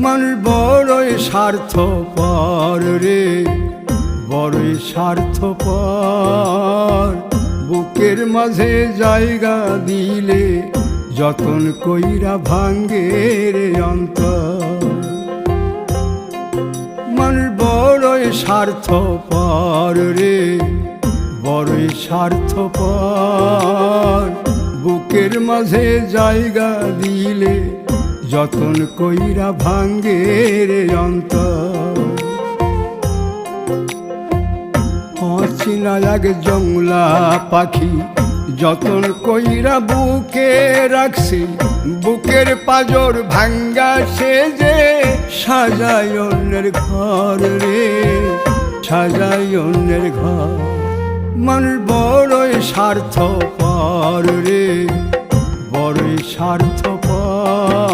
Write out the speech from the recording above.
মানুষ বড়ই স্বার্থপর রে, বড়ই স্বার্থপর। বুকের মাঝে জায়গা দিলে যতন কইরা ভাঙ্গে রে অন্তর। মানুষ বড়ই স্বার্থপর রে, বড়ই স্বার্থপর। বুকের মাঝে জায়গা দিলে যতন কইরা ভাঙ্গে রে অন্তর। অচিনা এক জংলা পাখি যতন কইরা বুকে রাখছি, বুকের পাজর ভাঙ্গা সে যে সাজায় অন্যের ঘর রে, সাজায় অন্যের ঘর। মানুষ বড়ই স্বার্থপর রে, বড়ই স্বার্থপর।